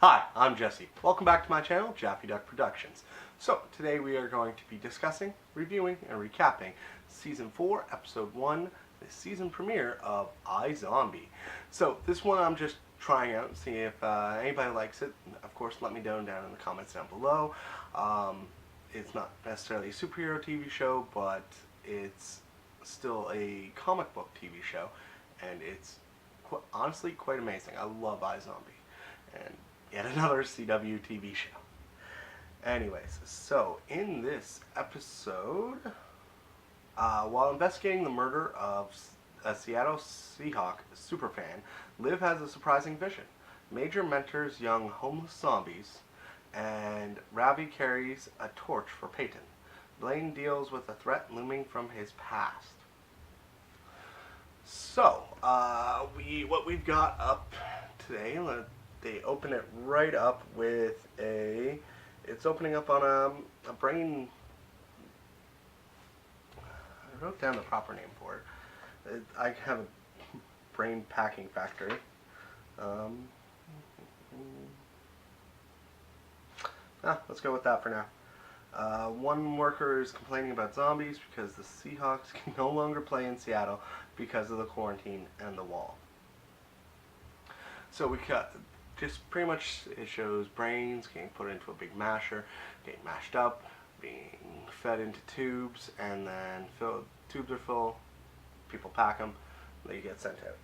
Hi, I'm Jesse. Welcome back to my channel, JaffyDuck Productions. So, today we are going to be discussing, reviewing, and recapping Season 4, Episode 1, the season premiere of iZombie. So, this one I'm just trying out and seeing if anybody likes it. Of course, let me know down in the comments down below. It's not necessarily a superhero TV show, but it's still a comic book TV show, and it's honestly quite amazing. I love iZombie. And yet another CW TV show. Anyways, so in this episode, while investigating the murder of a Seattle Seahawk superfan, Liv has a surprising vision. Major mentors young homeless zombies, and Ravi carries a torch for Peyton. Blaine deals with a threat looming from his past. So, what we've got up today, they open it right up with it's opening up on a brain, I wrote down the proper name for it. I have a brain packing factory. Let's go with that for now. One worker is complaining about zombies because the Seahawks can no longer play in Seattle because of the quarantine and the wall. So we cut. Just pretty much it shows brains getting put into a big masher, getting mashed up, being fed into tubes, and then tubes are full, people pack them, they get sent out.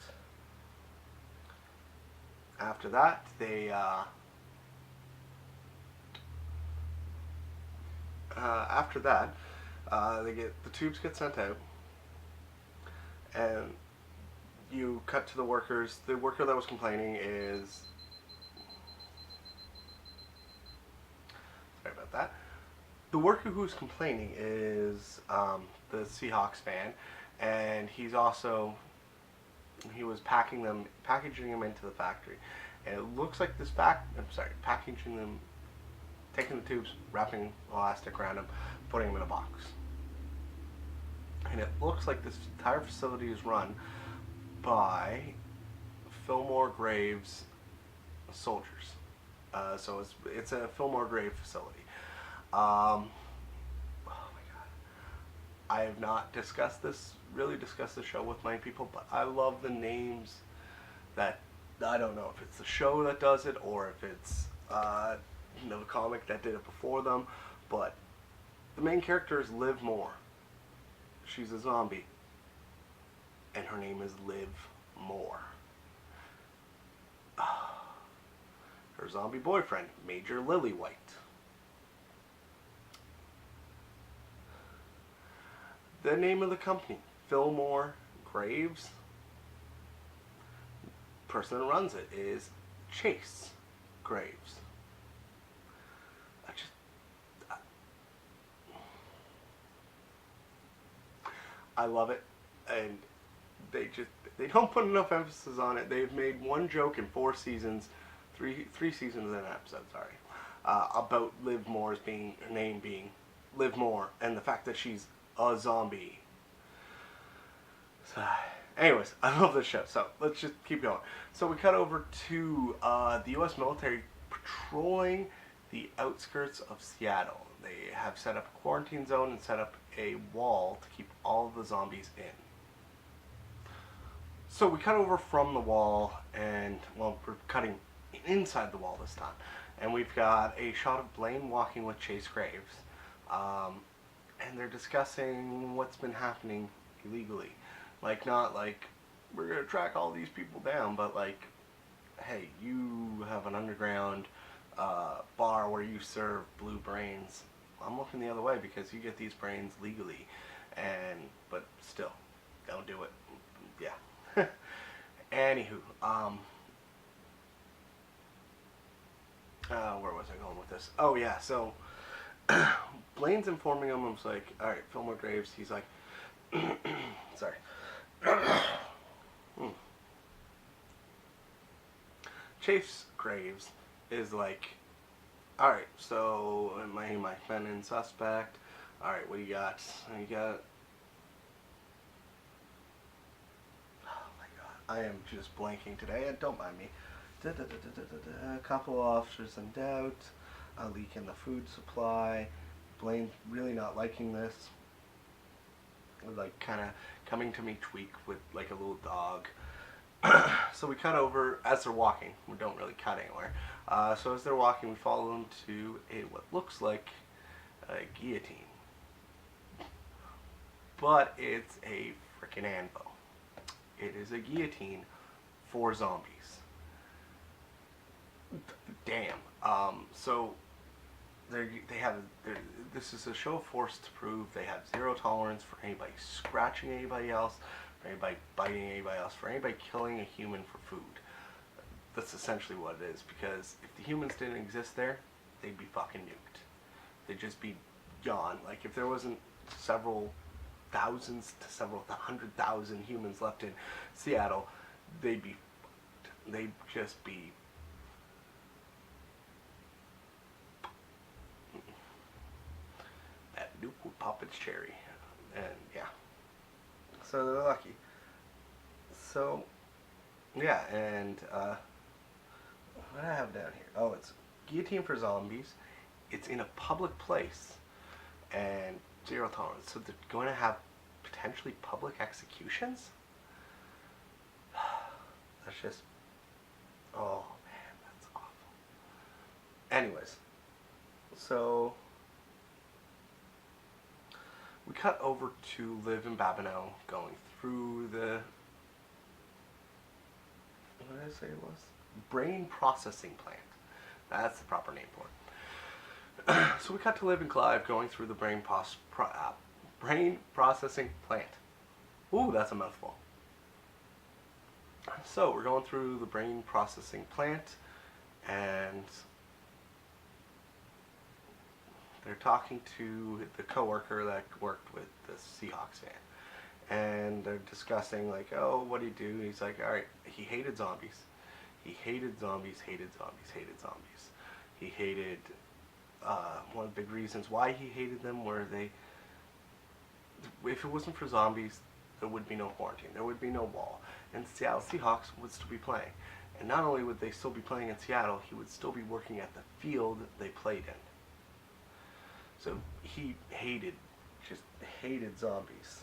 After that, they the tubes get sent out, and you cut to the workers. The worker that was complaining is, sorry about that. The worker who's complaining is the Seahawks fan, and he was packaging them into the factory, and it looks like packaging them, taking the tubes, wrapping elastic around them, putting them in a box, and it looks like this entire facility is run by Fillmore Graves soldiers. So it's a Fillmore Grave facility. Oh my god, I have not really discussed the show with many people, but I love the names that, I don't know if it's the show that does it or if it's the comic that did it before them, but the main character is Liv Moore. She's a zombie, and her name is Liv Moore. Her zombie boyfriend, Major Lillywhite. The name of the company, Fillmore Graves. The person that runs it is Chase Graves. I love it, and they don't put enough emphasis on it. They've made one joke in 4 seasons, three seasons in an episode, sorry, about Liv Moore's her name being Liv Moore, and the fact that she's a zombie. So, anyways, I love this show, so let's just keep going. So we cut over to the U.S. military patrolling the outskirts of Seattle. They have set up a quarantine zone and set up a wall to keep all of the zombies in. So we cut over from the wall, and, well, we're cutting inside the wall this time. And we've got a shot of Blaine walking with Chase Graves. And they're discussing what's been happening illegally. Like, not like, we're going to track all these people down, but like, hey, you have an underground bar where you serve blue brains. I'm looking the other way because you get these brains legally, but still, don't do it. Yeah. Anywho, where was I going with this? Oh yeah, so Blaine's informing him. I was like, all right, Fillmore Graves. He's like, sorry. Chase Graves is like, all right, so my feminine suspect. All right, what do you got? You got. Oh my god, I am just blanking today. Don't mind me. A couple officers in doubt. A leak in the food supply. Blaine really not liking this. Like kind of coming to me tweak with like a little dog. So we cut over as they're walking. We don't really cut anywhere. So as they're walking, we follow them to what looks like a guillotine, but it's a freaking anvil. It is a guillotine for zombies. Damn. So they have. This is a show of force to prove they have zero tolerance for anybody scratching anybody else, for anybody biting anybody else, for anybody killing a human for food. That's essentially what it is, because if the humans didn't exist there, they'd be fucking nuked. They'd just be gone. Like, if there wasn't several thousands to several 100,000 humans left in Seattle, they'd be fucked. They'd just be... That nuke would pop its cherry. And, yeah. So they're lucky. So, yeah, and, what do I have down here? Oh, it's guillotine for zombies. It's in a public place. And zero tolerance. So they're going to have potentially public executions? That's just... Oh, man, that's awful. Anyways. So... we cut over to Liv and Babineau going through the... what did I say it was? Brain processing plant. That's the proper name for it. So we cut to Liv and Clive going through the brain processing plant. Ooh, that's a mouthful. So we're going through the brain processing plant, and they're talking to the coworker that worked with the Seahawks fan, and they're discussing like, oh, what do you do? He's like, all right, he hated zombies. He hated zombies, hated zombies, hated zombies. He hated, one of the big reasons why he hated them were if it wasn't for zombies, there would be no quarantine, there would be no wall, and Seattle Seahawks would still be playing. And not only would they still be playing in Seattle, he would still be working at the field they played in. So he just hated zombies.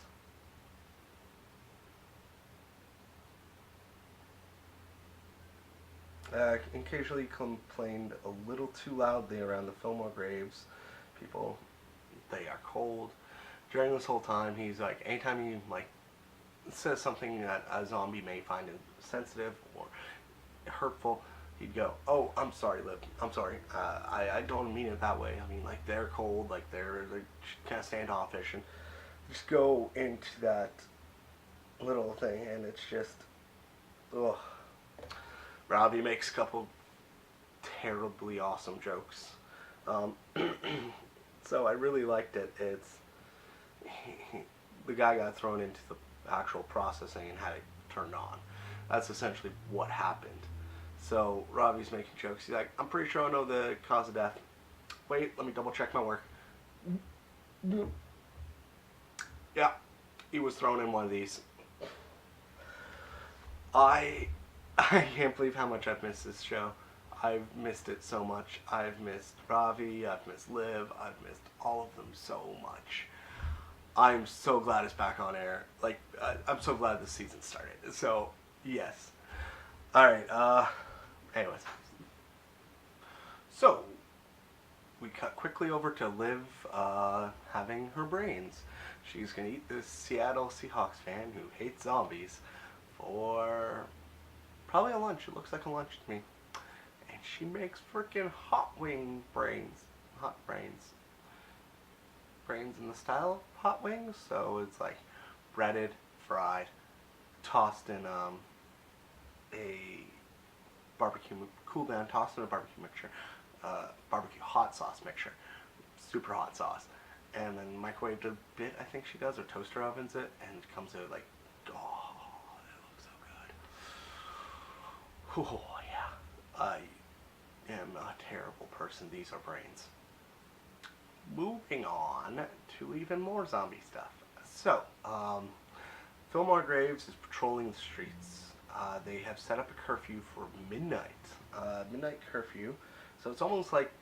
Occasionally complained a little too loudly around the Fillmore graves. People, they are cold. During this whole time, he's like, anytime he says something that a zombie may find insensitive or hurtful, he'd go, oh, I'm sorry, Liv. I'm sorry. I don't mean it that way. I mean, like, they're cold, like, they're kind of standoffish, and just go into that little thing, and it's just, ugh. Robbie makes a couple terribly awesome jokes. So I really liked it. It's the guy got thrown into the actual processing and had it turned on. That's essentially what happened. So Robbie's making jokes. He's like, I'm pretty sure I know the cause of death. Wait, let me double check my work. Yeah, he was thrown in one of these. I can't believe how much I've missed this show. I've missed it so much. I've missed Ravi, I've missed Liv, I've missed all of them so much. I'm so glad it's back on air. Like, I'm so glad the season started. So, yes. Alright, anyways. So, we cut quickly over to Liv having her brains. She's gonna eat this Seattle Seahawks fan who hates zombies for probably a lunch. It looks like a lunch to me. And she makes freaking hot wing brains. Hot brains. Brains in the style of hot wings. So it's like breaded, fried, tossed in a barbecue, cool down, tossed in a barbecue mixture. Barbecue hot sauce mixture. Super hot sauce. And then microwaved a bit, I think she does, or toaster ovens it, and it comes out like, oh, that looks so good. Oh, yeah. I am a terrible person. These are brains. Moving on to even more zombie stuff. So, Fillmore Graves is patrolling the streets, they have set up a curfew for midnight. Midnight curfew. So it's almost like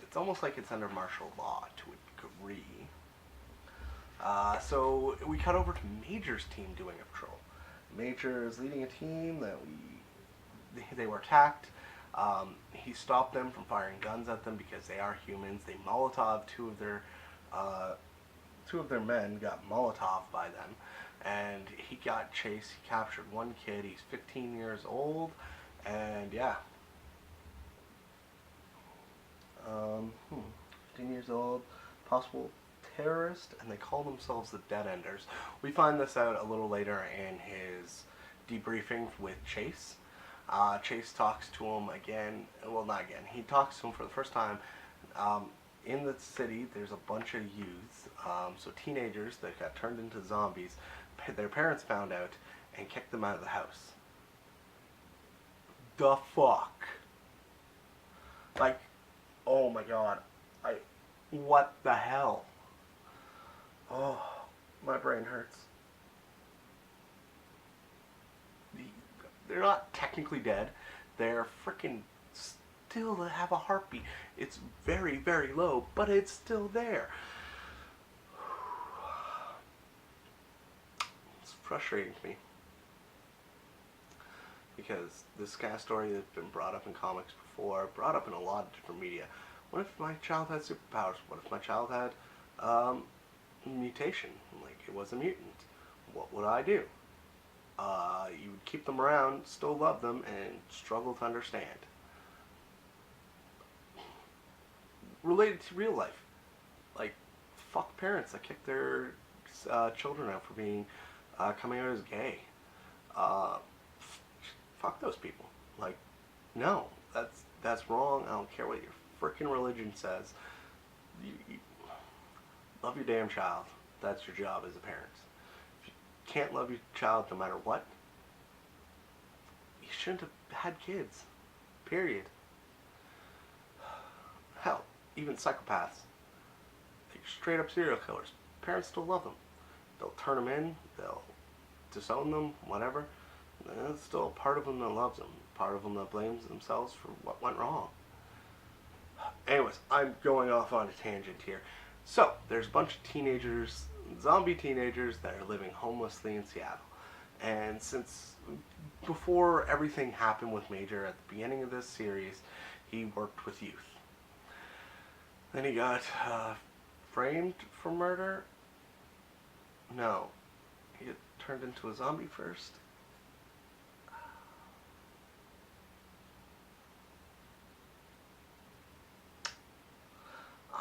it's under martial law to a degree. So we cut over to Major's team doing a patrol. Major is leading a team that they were attacked. He stopped them from firing guns at them because they are humans. They Molotov two of their men got Molotov by them, and he got chased. He captured one kid. He's 15 years old, and yeah. 15 years old, possible terrorist, and they call themselves the Dead Enders. We find this out a little later in his debriefing with Chase. Chase talks to him again. Well, not again. He talks to him for the first time. In the city, there's a bunch of youths, so teenagers that got turned into zombies. Their parents found out and kicked them out of the house. The fuck? Like, oh my god. What the hell? Oh, my brain hurts. They're not technically dead. They're freaking still have a heartbeat. It's very, very low, but it's still there. It's frustrating to me. Because this kind of story has been brought up in comics before, brought up in a lot of different media. What if my child had superpowers? What if my child had mutation? Like, it was a mutant. What would I do? You would keep them around, still love them, and struggle to understand. Related to real life. Like, fuck parents that kick their children out for being coming out as gay. Fuck those people. Like, no, that's wrong. I don't care what your frickin' religion says. You love your damn child. That's your job as a parent. If you can't love your child no matter what, you shouldn't have had kids. Period. Hell, even psychopaths, like straight up serial killers, parents still love them. They'll turn them in, they'll disown them, whatever. There's still a part of them that loves them, part of them that blames themselves for what went wrong. Anyways, I'm going off on a tangent here. So, there's a bunch of teenagers, zombie teenagers, that are living homelessly in Seattle. And since before everything happened with Major at the beginning of this series, he worked with youth. Then he got framed for murder. No, he got turned into a zombie first.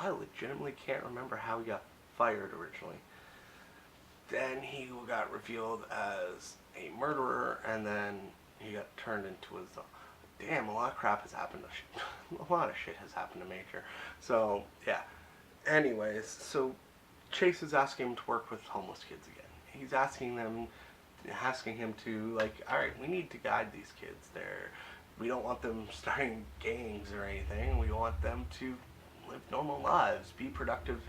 I legitimately can't remember how he got fired originally. Then he got revealed as a murderer, and then he got turned into a zombie. Damn, a lot of crap has happened to a lot of shit has happened to Major. So, yeah. Anyways, so Chase is asking him to work with homeless kids again. He's asking him to, like, alright, we need to guide these kids. We don't want them starting gangs or anything. We want them to live normal lives, be productive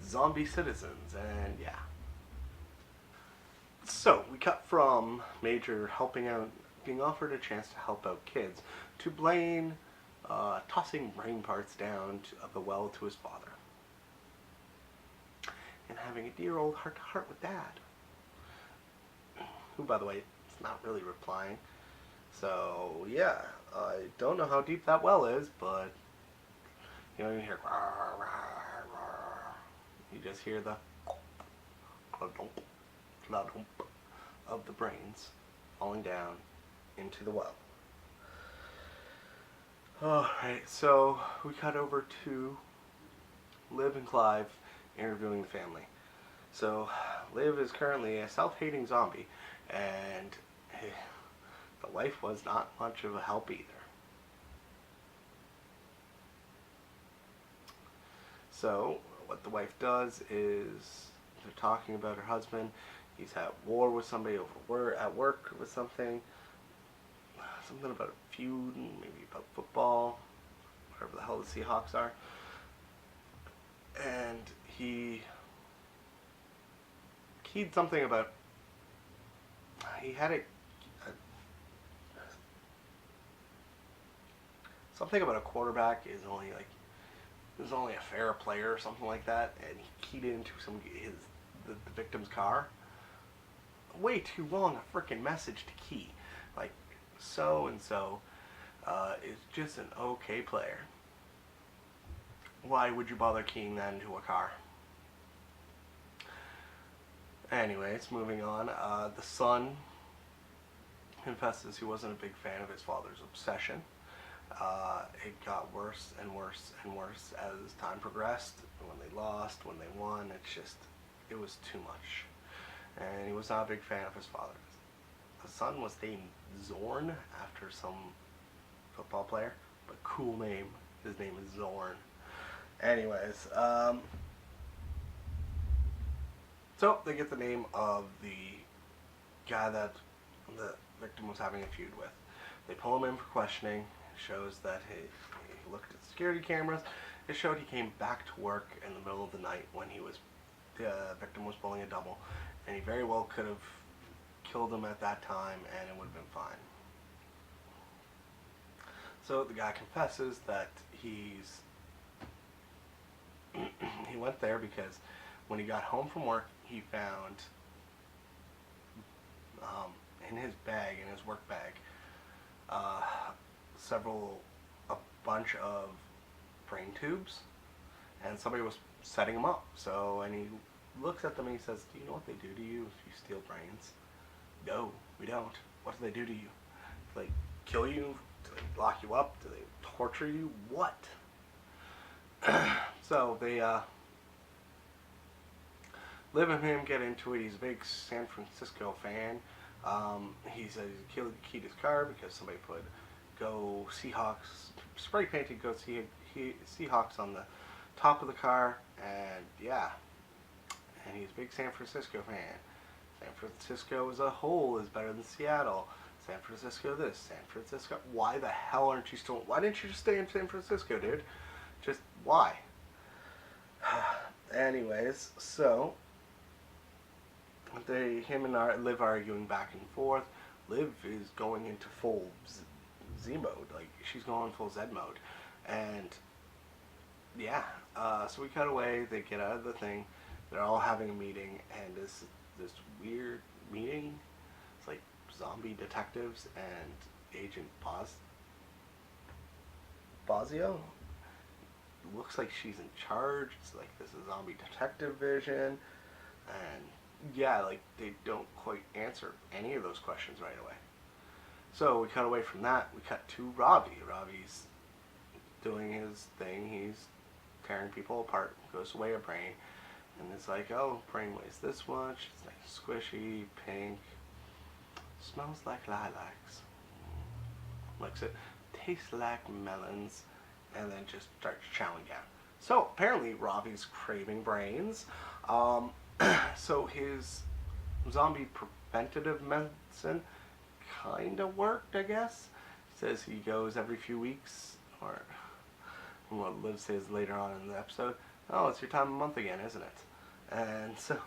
zombie citizens, and yeah. So, we cut from Major helping out, being offered a chance to help out kids, to Blaine tossing brain parts down the well to his father. And having a dear old heart-to-heart with Dad. Who, by the way, is not really replying. So, yeah, I don't know how deep that well is, but you don't even hear rawr, rawr, rawr. You just hear the clodump of the brains falling down into the well. Alright, so we cut over to Liv and Clive interviewing the family. So Liv is currently a self-hating zombie, and the wife was not much of a help either. So what the wife does is, they're talking about her husband. He's at war with somebody at work with something about a feud, maybe about football, whatever the hell the Seahawks are. And he keyed something about, he had something about a quarterback is only a fair player or something like that, and he keyed into the victim's car. Way too long a freaking message to key. Like, so and so is just an okay player. Why would you bother keying that into a car? Anyways, moving on. The son confesses he wasn't a big fan of his father's obsession. It got worse and worse and worse as time progressed. When they lost, when they won, it was too much. And he was not a big fan of his father. The son was named Zorn after some football player, but cool name. His name is Zorn. Anyways, so they get the name of the guy that the victim was having a feud with. They pull him in for questioning. It shows that he looked at security cameras. It showed he came back to work in the middle of the night when the victim was pulling a double, and he very well could have killed him at that time and it would have been fine. So the guy confesses that he went there because when he got home from work, he found in his work bag, a bunch of brain tubes, and somebody was setting them up. And he looks at them and he says, "Do you know what they do to you if you steal brains?" "No, we don't." "What do they do to you? Do they kill you? Do they lock you up? Do they torture you? What?" So they Liv and him get into it. He's a big San Francisco fan. He says he keyed his car because somebody put "Go Seahawks" spray painted "Go Seahawks" on the top of the car, and yeah, and he's a big San Francisco fan. San Francisco as a whole is better than Seattle. San Francisco this, San Francisco. Why the hell aren't you still? Why didn't you just stay in San Francisco, dude? Just why? Anyways, so him and Liv arguing back and forth. Liv is going into full Z mode, like she's going full Z mode, and yeah. So we cut away. They get out of the thing. They're all having a meeting, and this weird meeting. It's like zombie detectives and Agent Bozio. Looks like she's in charge. It's like this is zombie detective vision, and yeah, like they don't quite answer any of those questions right away. So we cut away from that. We cut to Robbie. Robbie's doing his thing. He's tearing people apart. Goes away a brain, and it's like, oh, brain weighs this much. It's like squishy, pink, smells like lilacs. Looks it, tastes like melons. And then just starts chowing down. So apparently Robbie's craving brains. So his zombie preventative medicine kind of worked, I guess. He says he goes every few weeks, or what Liv says later on in the episode. Oh, it's your time of month again, isn't it? And so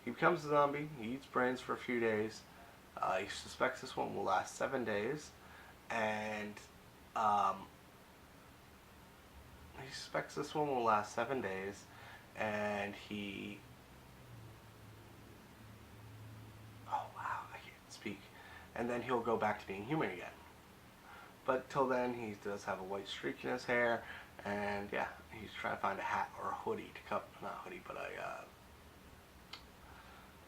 he becomes a zombie. He eats brains for a few days. He suspects this one will last 7 days, and he suspects this one will last 7 days, and oh wow, I can't speak. And then he'll go back to being human again. But till then, he does have a white streak in his hair, and yeah, he's trying to find a hat or a hoodie to cover, not a hoodie, but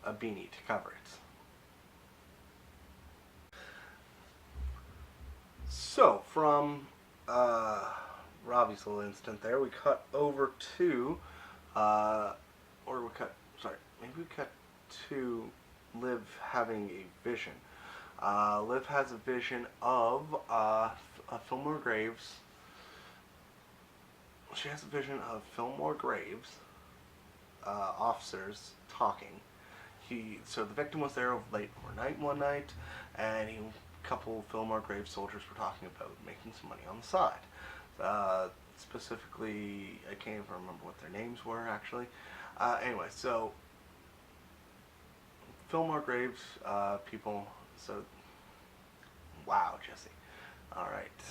a beanie to cover it. So from Robbie's little instant there, we cut over to, maybe we cut to Liv having a vision. Liv has a vision of Fillmore Graves. She has a vision of Fillmore Graves officers talking. So the victim was there late overnight one night, and a couple Fillmore Graves soldiers were talking about making some money on the side. Specifically, I can't even remember what their names were actually. Anyway, so Fillmore Graves people. So wow, Jesse. All right.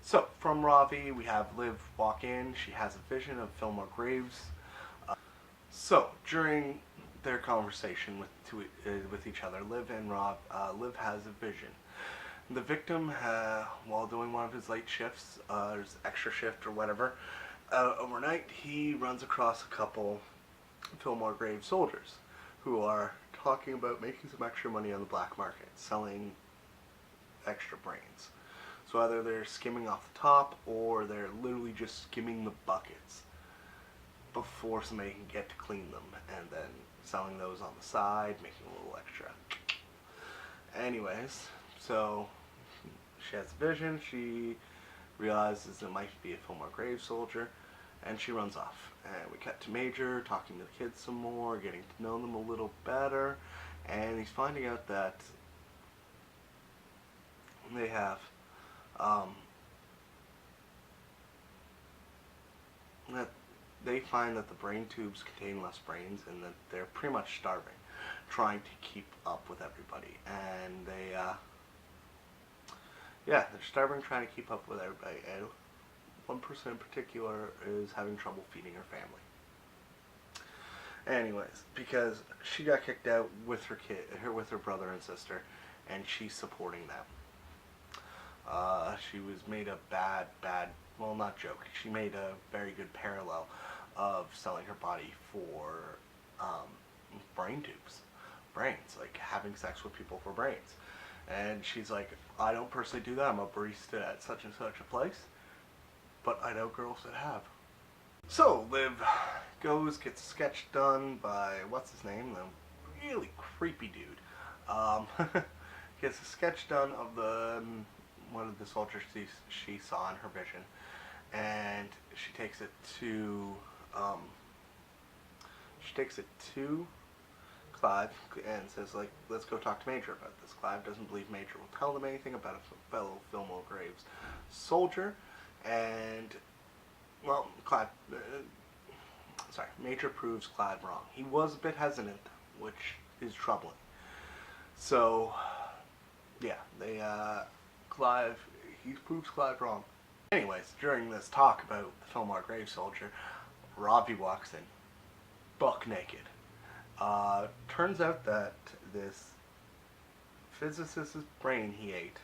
So, from Ravi, we have Liv walk in. She has a vision of Fillmore Graves. So, during their conversation with each other, Liv has a vision. The victim, while doing one of his late shifts, his extra shift or whatever, overnight, he runs across a couple Fillmore Graves soldiers who are talking about making some extra money on the black market, selling extra brains. So either they're skimming off the top or they're literally just skimming the buckets before somebody can get to clean them, and then selling those on the side, making a little extra. Anyways, so she has a vision, she realizes it might be a Fillmore Graves soldier, and she runs off. And we cut to Major talking to the kids some more, getting to know them a little better, and he's finding out that they have that they find that the brain tubes contain less brains and that they're pretty much starving, trying to keep up with everybody. And they're starving, trying to keep up with everybody. And one person in particular is having trouble feeding her family. Anyways, because she got kicked out with with her brother and sister, and she's supporting them. She was made a well, not joke. She made a very good parallel of selling her body for brains, like having sex with people for brains. And she's like, I don't personally do that. I'm a barista at such and such a place, but I know girls that have. So Liv gets a sketch done by what's his name, the really creepy dude. Gets a sketch done of one of the soldiers she saw in her vision, and she takes it to Clive and says, like, let's go talk to Major about this. Clive doesn't believe Major will tell them anything about a fellow Fillmore Graves soldier, and well, Major proves Clive wrong. He was a bit hesitant, which is troubling. So yeah, he proves Clive wrong. Anyways, during this talk about the Fillmore Graves soldier, Ravi walks in, buck naked. Turns out that this physicist's brain he ate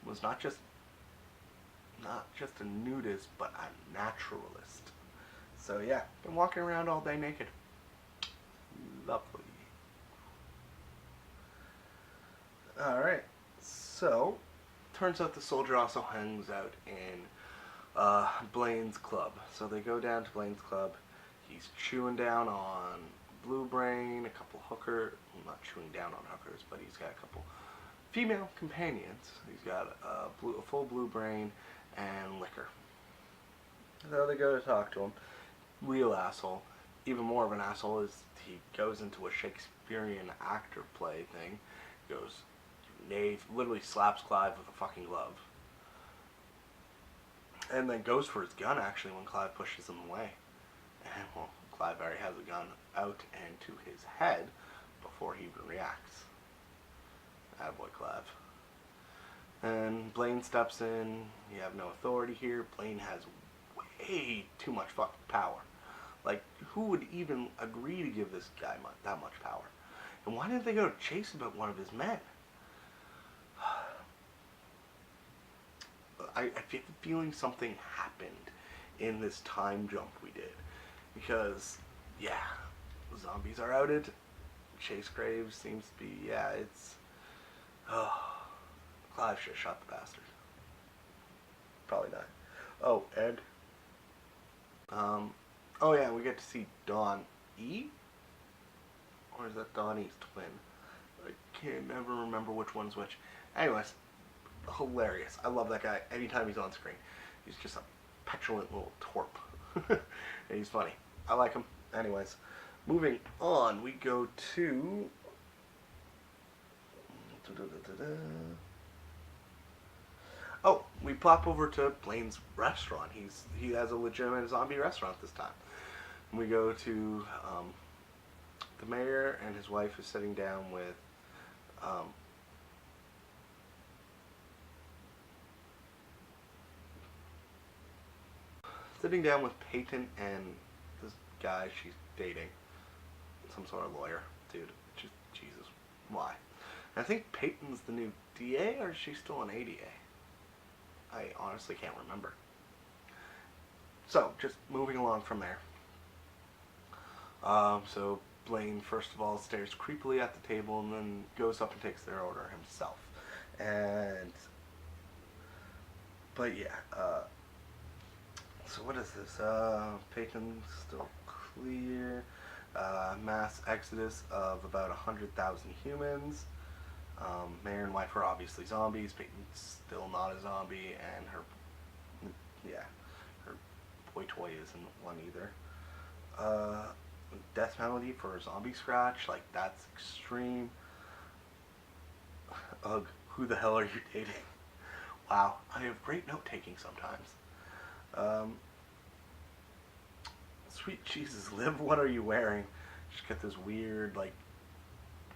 was not just a nudist, but a naturalist. So yeah, been walking around all day naked. Lovely. Alright, so turns out the soldier also hangs out in Blaine's club. So they go down to Blaine's club. He's chewing down on blue brain, a couple not chewing down on hookers, but he's got a couple female companions. He's got a full blue brain and liquor. So they go to talk to him. Real asshole. Even more of an asshole is he goes into a Shakespearean actor play thing. Goes, knave, literally slaps Clive with a fucking glove. And then goes for his gun, actually, when Clive pushes him away. And, well, Clive already has a gun out and to his head before he even reacts. Attaboy, Clive. And Blaine steps in. You have no authority here. Blaine has way too much fucking power. Like, who would even agree to give this guy that much power? And why didn't they go to chase about one of his men? I get the feeling something happened in this time jump we did. Because, yeah, the zombies are outed. Chase Graves seems to be, yeah, it's... Clive should have shot the bastard. Probably not. Oh, and... oh yeah, we get to see Dawn E? Or is that Donnie's twin? I can't never remember which one's which. Anyways, hilarious. I love that guy anytime he's on screen. He's just a petulant little twerp. And he's funny. I like him. Anyways, moving on, we go to... Oh, we pop over to Blaine's restaurant. He has a legitimate zombie restaurant this time. We go to the mayor and his wife is sitting down with sitting down with Peyton and this guy she's dating, some sort of lawyer. Dude, just, Jesus, why? And I think Peyton's the new DA, or is she still an ADA? I honestly can't remember. So, just moving along from there. So Blaine, first of all, stares creepily at the table and then goes up and takes their order himself. But yeah, so what is this? Peyton's still clear. Mass exodus of about 100,000 humans. Mayor and wife are obviously zombies. Peyton's still not a zombie, and her boy toy isn't one either. Death penalty for a zombie scratch, like, that's extreme. Ugh, who the hell are you dating? Wow, I have great note taking sometimes. Sweet Jesus, Liv, what are you wearing? She's got this weird, like,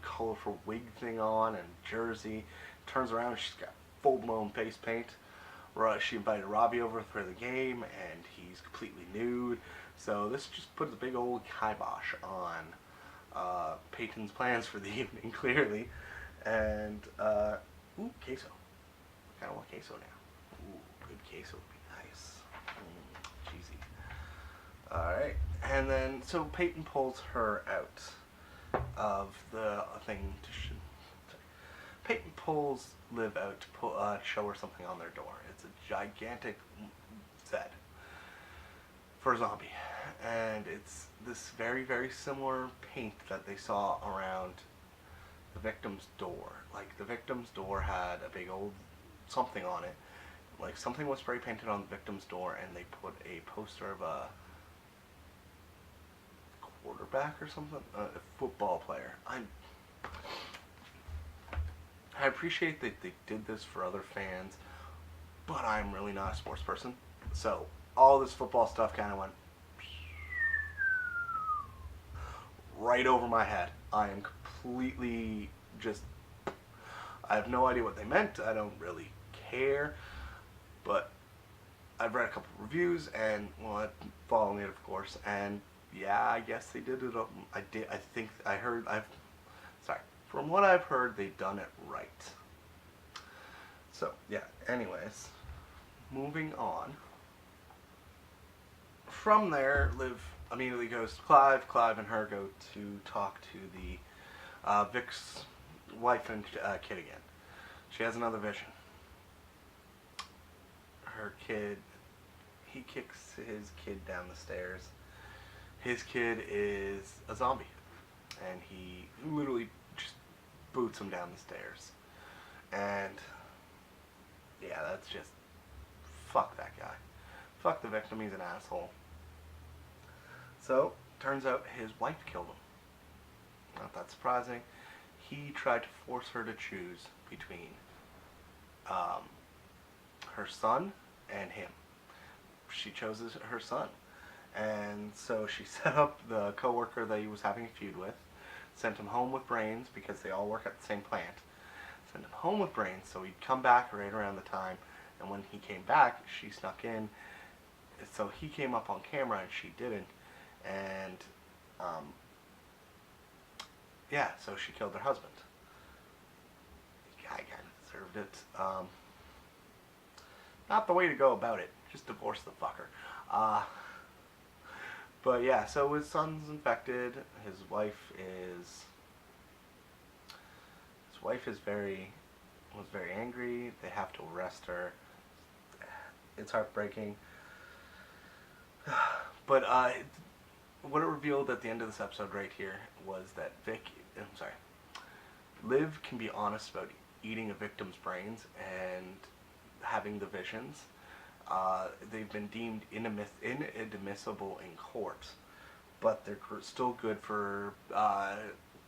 colorful wig thing on and jersey. Turns around and she's got full-blown face paint. She invited Robbie over for the game, and he's completely nude. So this just puts a big old kibosh on Peyton's plans for the evening, clearly. And, ooh, queso. I kind of want queso now. Ooh, good queso would be nice. Cheesy. Alright, and then, so Peyton pulls her out of the thing to Peyton pulls Liv out to show her something on their door. It's a gigantic Z for a zombie. And it's this very, very similar paint that they saw around the victim's door. Like, the victim's door had a big old something on it. Like, something was spray painted on the victim's door, and they put a poster of a quarterback or something? A football player. I appreciate that they did this for other fans, but I'm really not a sports person. So, all this football stuff kind of went right over my head. I am completely just, I have no idea what they meant. I don't really care, but I've read a couple of reviews, and, well, following it, of course, and yeah, I guess they did it. From what I've heard, they've done it right. So, yeah, anyways, moving on. From there, Liv immediately goes to Clive. Clive and her go to talk to the Vic's wife and kid again. She has another vision. Her kid, he kicks his kid down the stairs. His kid is a zombie, and he literally just boots him down the stairs. And yeah, that's just, fuck that guy. Fuck the victim, he's an asshole. So, turns out his wife killed him. Not that surprising. He tried to force her to choose between her son and him. She chose her son. And so she set up the coworker that he was having a feud with, sent him home with brains because they all work at the same plant. Sent him home with brains so he'd come back right around the time, and when he came back, she snuck in. So he came up on camera and she didn't, and yeah, so she killed her husband. The guy kind of deserved it. Not the way to go about it. Just divorce the fucker. But yeah, so his son's infected. His wife was very angry. They have to arrest her. It's heartbreaking. But what it revealed at the end of this episode right here was that Liv can be honest about eating a victim's brains and having the visions. They've been deemed inadmissible in court, but they're still good for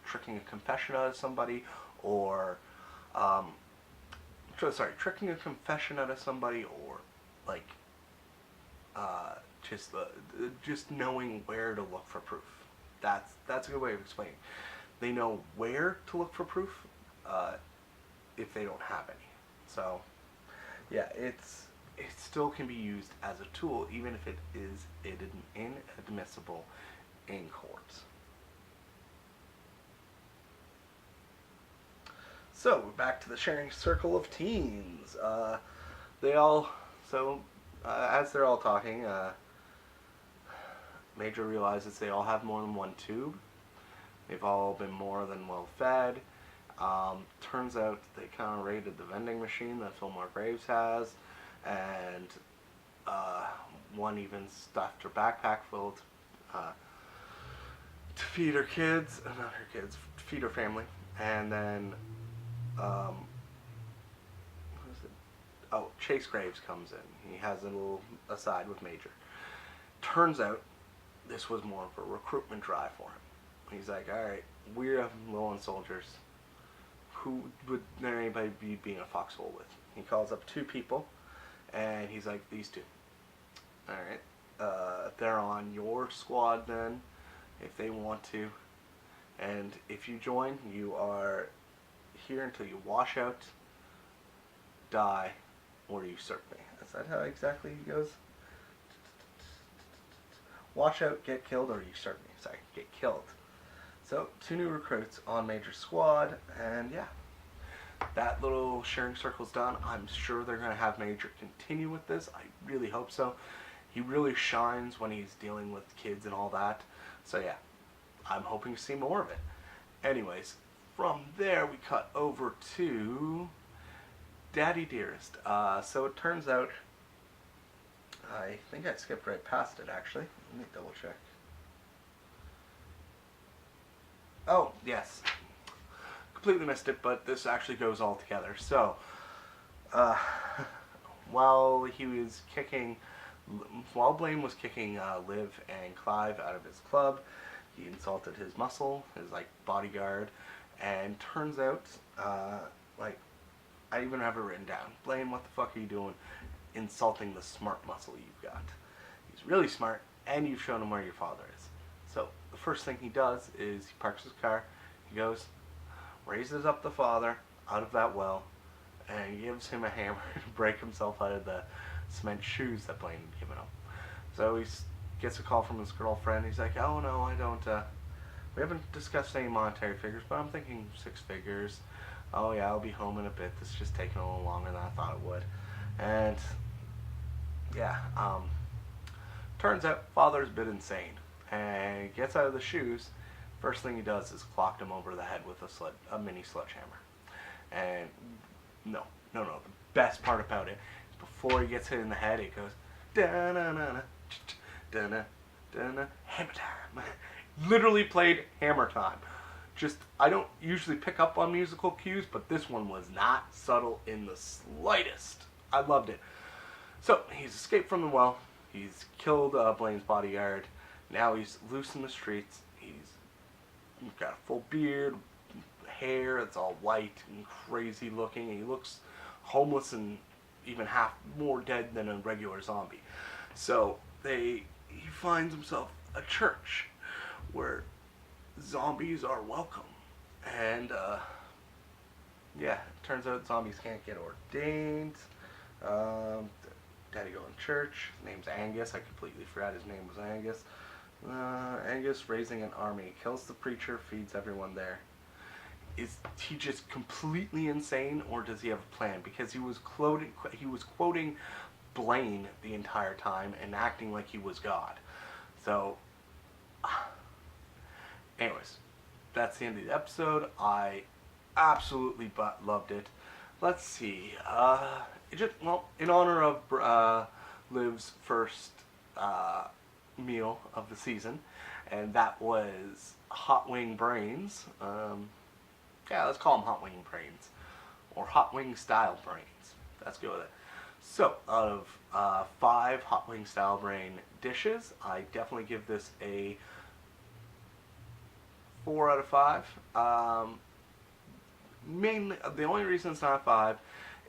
tricking a confession out of somebody, or tricking a confession out of somebody, or like just knowing where to look for proof. That's a good way of explaining. They know where to look for proof if they don't have any. So yeah, it's it still can be used as a tool, even if it is inadmissible in court. So we're back to the sharing circle of teens. They all so as they're all talking, Major realizes they all have more than one tube. They've all been more than well fed. Turns out they kind of raided the vending machine that Fillmore Graves has, and one even stuffed her backpack full to feed her kids, not her kids, feed her family, and then Chase Graves comes in. He has a little aside with Major. Turns out this was more of a recruitment drive for him. He's like, all right, we're low on soldiers. Who would there anybody be being a foxhole with? He calls up two people, and he's like, these two. All right, they're on your squad then, if they want to. And if you join, you are here until you wash out, die, or usurp me. Is that how exactly he goes? Wash out, get killed, or usurp me. Sorry, get killed. So, two new recruits on Major's squad, and yeah. That little sharing circle's done. I'm sure they're going to have Major continue with this. I really hope so. He really shines when he's dealing with kids and all that. So yeah, I'm hoping to see more of it. Anyways, from there we cut over to Daddy Dearest. So it turns out, I think I skipped right past it actually. Let me double check. Oh, yes. Completely missed it, but this actually goes all together. So, while Blaine was kicking Liv and Clive out of his club, he insulted his muscle, his bodyguard, and turns out, I even have it written down. Blaine, what the fuck are you doing insulting the smart muscle you've got? He's really smart, and you've shown him where your father is. So, the first thing he does is he parks his car, he goes, raises up the father out of that well, and gives him a hammer to break himself out of the cement shoes that Blaine had given him. So he gets a call from his girlfriend. He's like, oh no, I don't, we haven't discussed any monetary figures, but I'm thinking 6 figures. Oh yeah, I'll be home in a bit. This is just taking a little longer than I thought it would. And yeah, turns out father's a bit insane, and he gets out of the shoes. First thing he does is clocked him over the head with a mini sledgehammer. And no. The best part about it is before he gets hit in the head, it goes da-na-na-na, da-na-da-na, hammer time. Literally played Hammer Time. Just, I don't usually pick up on musical cues, but this one was not subtle in the slightest. I loved it. So, he's escaped from the well. He's killed Blaine's bodyguard. Now he's loose in the streets. He's got a full beard, hair that's all white and crazy looking, and he looks homeless and even half more dead than a regular zombie. So he finds himself a church where zombies are welcome. And yeah, it turns out zombies can't get ordained. Daddy go in church. His name's Angus. I completely forgot his name was Angus. Angus raising an army, kills the preacher, feeds everyone there. Is he just completely insane, or does he have a plan? Because he was quoting Blaine the entire time and acting like he was God. So, anyways, that's the end of the episode. I absolutely loved it. Let's see. In honor of Liv's first meal of the season, and that was hot wing brains. Yeah, let's call them hot wing brains, or hot wing style brains. Let's go with it. So, out of 5 hot wing style brain dishes, I definitely give this a 4 out of 5. Mainly, the only reason it's not a 5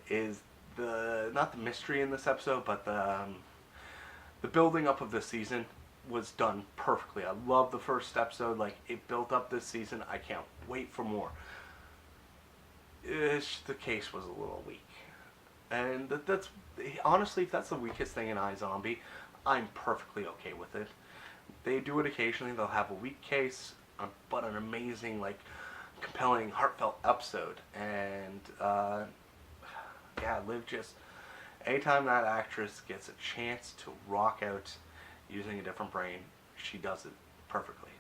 is not the mystery in this episode, but the building up of this season was done perfectly. I love the first episode. It built up this season. I can't wait for more. The case was a little weak. And that's honestly, if that's the weakest thing in iZombie, I'm perfectly okay with it. They do it occasionally. They'll have a weak case, but an amazing, like, compelling, heartfelt episode. And yeah, Liv just, anytime that actress gets a chance to rock out using a different brain, she does it perfectly.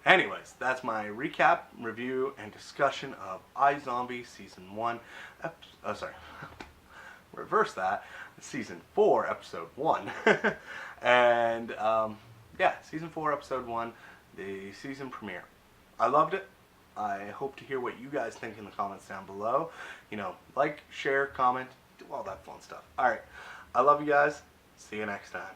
Anyways, that's my recap, review, and discussion of iZombie Season 1. Sorry. Reverse that. Season 4, Episode 1. And, yeah, Season 4, Episode 1, the season premiere. I loved it. I hope to hear what you guys think in the comments down below. You know, like, share, comment, do all that fun stuff. Alright, I love you guys. See you next time.